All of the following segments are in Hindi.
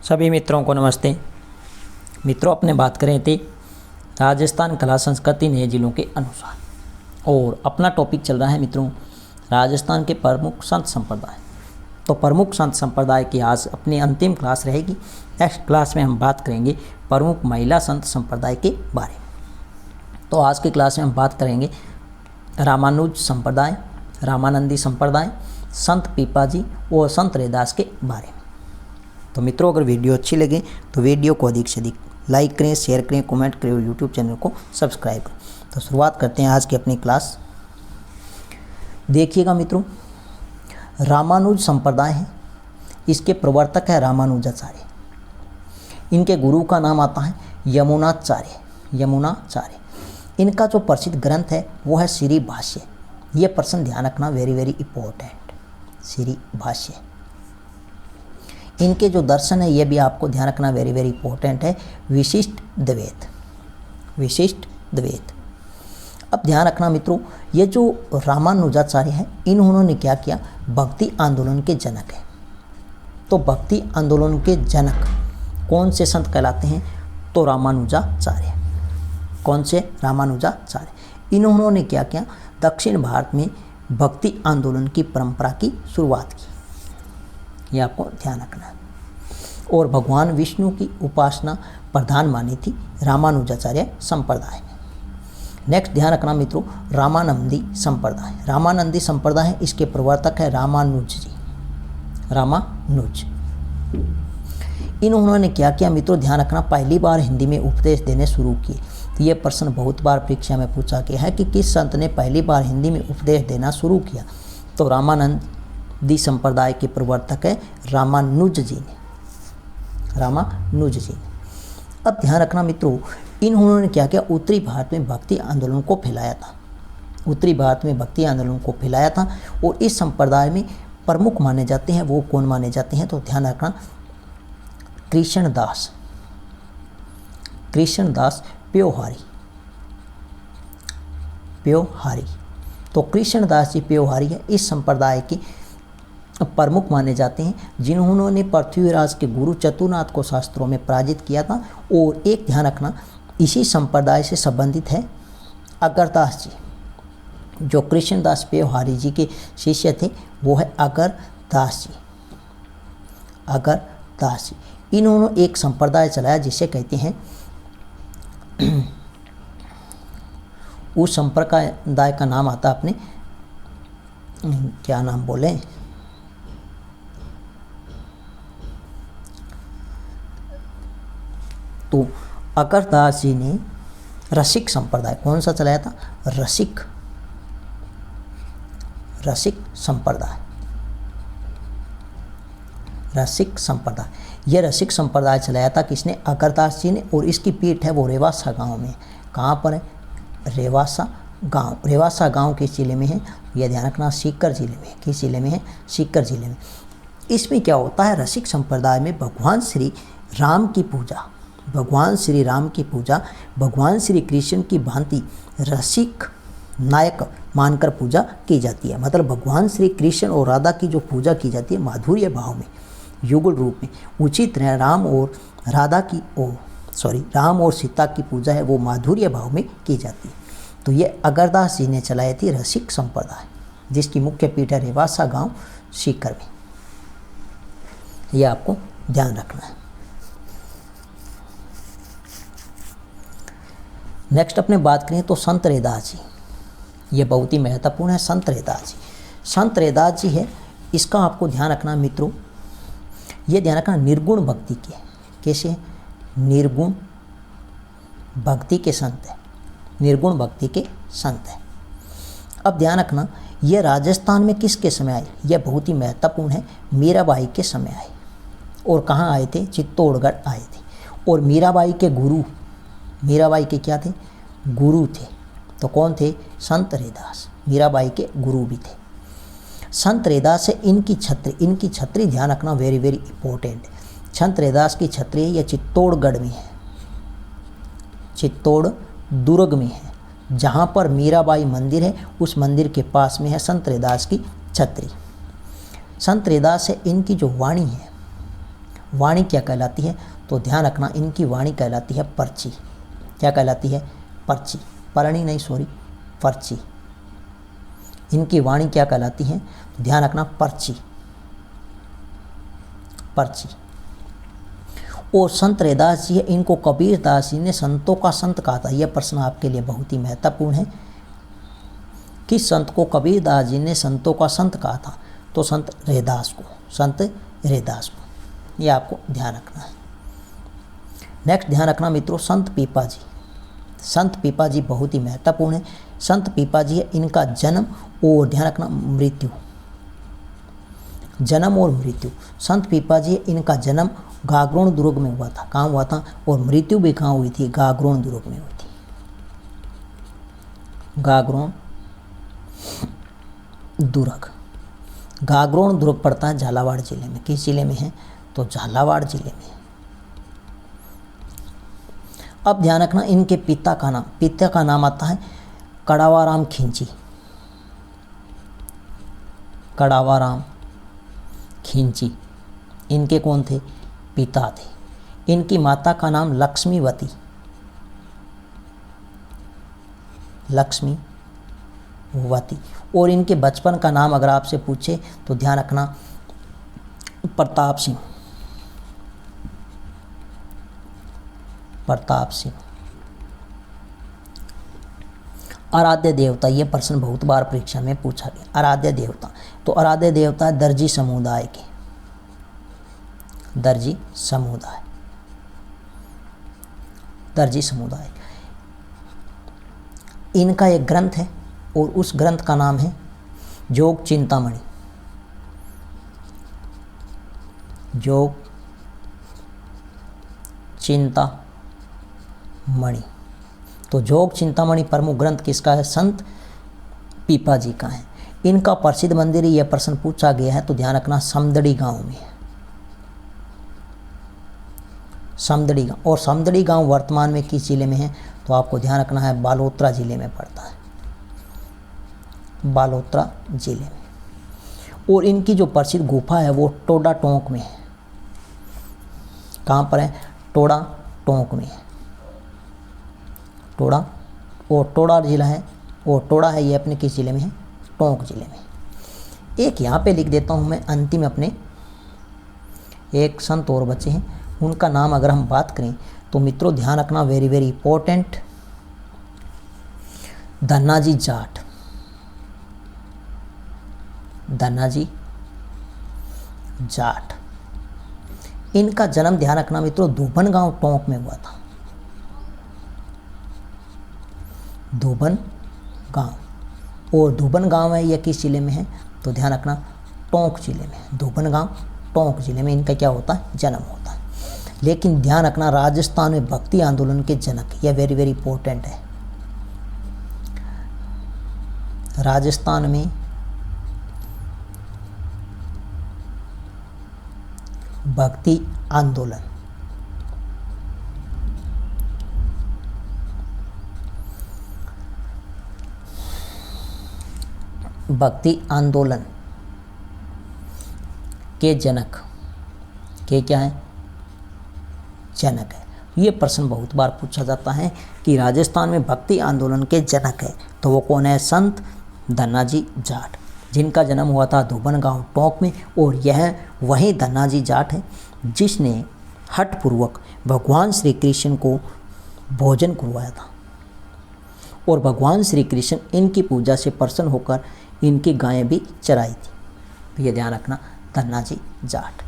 सभी मित्रों को नमस्ते। मित्रों, अपने बात करें थे राजस्थान कला संस्कृति नए जिलों के अनुसार, और अपना टॉपिक चल रहा है मित्रों राजस्थान के प्रमुख संत संप्रदाय। तो प्रमुख संत संप्रदाय की आज अपनी अंतिम क्लास रहेगी। नेक्स्ट क्लास में हम बात करेंगे प्रमुख महिला संत संप्रदाय के बारे में। तो आज की क्लास में हम बात करेंगे रामानुज संप्रदाय, रामानंदी संप्रदाय, संत पीपाजी और संत रैदास के बारे में। तो मित्रों, अगर वीडियो अच्छी लगे तो वीडियो को अधिक से अधिक लाइक करें, शेयर करें, कमेंट करें और यूट्यूब चैनल को सब्सक्राइब करें। तो शुरुआत करते हैं आज की अपनी क्लास। देखिएगा मित्रों, रामानुज संप्रदाय है, इसके प्रवर्तक है रामानुजाचार्य। इनके गुरु का नाम आता है यमुनाचार्य। इनका जो प्रसिद्ध ग्रंथ है वो है श्री भाष्य। ये प्रश्न ध्यान रखना, वेरी इंपॉर्टेंट, श्री भाष्य। इनके जो दर्शन है ये भी आपको ध्यान रखना, वेरी इंपॉर्टेंट है, विशिष्ट द्वैत। अब ध्यान रखना मित्रों, ये जो रामानुजाचार्य हैं इन्होंने क्या किया, भक्ति आंदोलन के जनक है। तो भक्ति आंदोलन के जनक कौन से संत कहलाते हैं? तो रामानुजाचार्य। कौन से? रामानुजाचार्य। इन्होंने क्या किया, दक्षिण भारत में भक्ति आंदोलन की परंपरा की शुरुआत की। ये आपको ध्यान रखना है। और भगवान विष्णु की उपासना प्रधान मानी थी रामानुजाचार्य संप्रदाय में। नेक्स्ट ध्यान रखना मित्रों, रामानंदी संप्रदाय है, इसके प्रवर्तक है रामानुज। इन्होंने क्या किया मित्रों, ध्यान रखना, पहली बार हिंदी में उपदेश देने शुरू किए। तो ये प्रश्न बहुत बार परीक्षा में पूछा गया है कि किस संत ने पहली बार हिंदी में उपदेश देना शुरू किया? तो रामानंदी संप्रदाय के प्रवर्तक है रामानुज जी ने। अब ध्यान रखना मित्रों, इन्होंने क्या किया, उत्तरी भारत में भक्ति आंदोलन को फैलाया था। और इस संप्रदाय में प्रमुख माने जाते हैं, वो कौन माने जाते हैं? तो ध्यान रखना, कृष्णदास प्योहारी। तो कृष्णदास जी प्योहारी है, इस संप्रदाय के प्रमुख माने जाते हैं, जिन्होंने पृथ्वीराज के गुरु चतुरनाथ को शास्त्रों में पराजित किया था। और एक ध्यान रखना, इसी संप्रदाय से संबंधित है अगरदास जी। जो कृष्णदास प्योहारी जी के शिष्य थे वो है अगरदास जी। इन्होंने एक संप्रदाय चलाया जिसे कहते हैं, उस संप्रदाय का नाम आता अपने, क्या नाम बोले, तो अगरदास जी ने रसिक संप्रदाय, कौन सा चलाया था? रसिक संप्रदाय। यह रसिक संप्रदाय चलाया था किसने? अगरदास जी ने। और इसकी पीठ है वो रेवासा गांव में। कहाँ पर है? रेवासा गांव किस जिले में है? यह ध्यान रखना, सीकर जिले में। किस जिले में है? सीकर जिले में। इसमें क्या होता है, रसिक संप्रदाय में भगवान श्री राम की पूजा, भगवान श्री कृष्ण की भांति रसिक नायक मानकर पूजा की जाती है। मतलब भगवान श्री कृष्ण और राधा की जो पूजा की जाती है माधुर्य भाव में, युगल रूप में, उसी तरह राम और सीता की पूजा है वो माधुर्य भाव में की जाती है। तो ये अगरदास जी ने चलाई थी रसिक संप्रदाय, जिसकी मुख्य पीठ है रेवासा गांव सीकर में। यह आपको ध्यान रखना है। नेक्स्ट अपने बात करें तो संत रैदास जी, ये बहुत ही महत्वपूर्ण है। संत रैदास जी है, इसका आपको ध्यान रखना मित्रों, ये ध्यान रखना, निर्गुण भक्ति के, कैसे? निर्गुण भक्ति के संत है। अब ध्यान रखना, ये राजस्थान में किसके समय आए? यह बहुत ही महत्वपूर्ण है, मीराबाई के समय आए। और कहाँ आए थे? चित्तौड़गढ़ आए थे। और मीराबाई के क्या थे? गुरु थे। तो कौन थे? संत रैदास। मीराबाई के गुरु भी थे संत रैदास से। इनकी छत्री ध्यान रखना, वेरी इंपॉर्टेंट। संत रैदास की छत्री है, यह चित्तौड़गढ़ में है, चित्तौड़ दुर्ग में है, जहाँ पर मीराबाई मंदिर है, उस मंदिर के पास में है संत रैदास की छत्री। संत रैदास से इनकी जो वाणी है वाणी क्या कहलाती है? तो ध्यान रखना, इनकी वाणी कहलाती है पर्ची। क्या कहलाती है? पर्ची। परणी नहीं, सॉरी, पर्ची। इनकी वाणी क्या कहलाती है? तो ध्यान रखना, पर्ची, पर्ची। और संत रैदास जी है, इनको कबीर दास जी ने संतों का संत कहा था। यह प्रश्न आपके लिए बहुत ही महत्वपूर्ण है। किस संत को कबीर दास जी ने संतों का संत कहा था? तो संत रैदास को, संत रैदास को। यह आपको ध्यान रखना है। नेक्स्ट ध्यान रखना मित्रों, संत पीपा जी। संत पीपा जी बहुत ही महत्वपूर्ण है। संत पीपा जी है, इनका जन्म और ध्यान रखना मृत्यु, जन्म और मृत्यु। संत पीपा जी, इनका जन्म गागरोन दुर्ग में हुआ था। कहाँ हुआ था? और मृत्यु भी कहाँ हुई थी? गागरोन दुर्ग में हुई थी। गागरोन दुर्ग, गागरोन दुर्ग पड़ता है झालावाड़ जिले में। किस जिले में है? तो झालावाड़ जिले में। अब ध्यान रखना, इनके पिता का नाम, पिता का नाम आता है कड़ावाराम खिंची। कड़ावाराम खिंची इनके कौन थे? पिता थे। इनकी माता का नाम लक्ष्मीवती, लक्ष्मीवती। और इनके बचपन का नाम अगर आपसे पूछे तो ध्यान रखना प्रताप सिंह, प्रताप सिंह। आराध्य देवता, ये प्रश्न बहुत बार परीक्षा में पूछा गया। आराध्य देवता, तो आराध्य देवता है दर्जी समुदाय के, दर्जी समुदाय, दर्जी समुदाय। इनका एक ग्रंथ है और उस ग्रंथ का नाम है योग चिंतामणि, योग चिंतामणि। तो योग चिंतामणि प्रमुख ग्रंथ किसका है? संत पीपा जी का है। इनका प्रसिद्ध मंदिर, यह प्रश्न पूछा गया है तो ध्यान रखना समदड़ी गांव में है, समदड़ी गांव। और समदड़ी गांव वर्तमान में किस जिले में है? तो आपको ध्यान रखना है बालोतरा जिले में पड़ता है, बालोतरा जिले में। और इनकी जो प्रसिद्ध गुफा है वो टोडा टोंक में है। कहाँ पर है? टोडा टोंक में है, टोडा। और टोडा जिला है, और टोडा है ये अपने किस जिले में है? टोंक जिले में। एक यहाँ पे लिख देता हूँ मैं अंतिम अपने, एक संत और बचे हैं, उनका नाम अगर हम बात करें तो मित्रों ध्यान रखना, very very important, Dhannaji Jat. Dhannaji Jat, इनका जन्म ध्यान रखना मित्रों धोबन गांव टोंक में हुआ था, धोबन गांव। और धोबन गांव है यह किस जिले में है? तो ध्यान रखना टोंक जिले में, धोबन गांव टोंक जिले में इनका क्या होता है? जन्म होता है। लेकिन ध्यान रखना राजस्थान में भक्ति आंदोलन के जनक, यह वेरी वेरी इंपॉर्टेंट है। राजस्थान में भक्ति आंदोलन, भक्ति आंदोलन के जनक के क्या है? जनक है। ये प्रश्न बहुत बार पूछा जाता है कि राजस्थान में भक्ति आंदोलन के जनक है तो वो कौन है? संत धन्नाजी जाट, जिनका जन्म हुआ था धोबन गांव टोंक में। और यह वही धन्नाजी जाट है जिसने हठपूर्वक भगवान श्री कृष्ण को भोजन करवाया था। और भगवान श्री कृष्ण इनकी पूजा से प्रसन्न होकर इनकी गायें भी चराई थी। तो ये ध्यान रखना धन्नाजी जाट।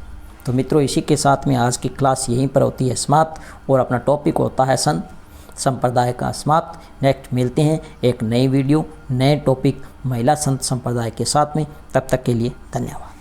तो मित्रों इसी के साथ में आज की क्लास यहीं पर होती है समाप्त, और अपना टॉपिक होता है संत संप्रदाय का समाप्त। नेक्स्ट मिलते हैं एक नई वीडियो, नए टॉपिक महिला संत संप्रदाय के साथ में। तब तक के लिए धन्यवाद।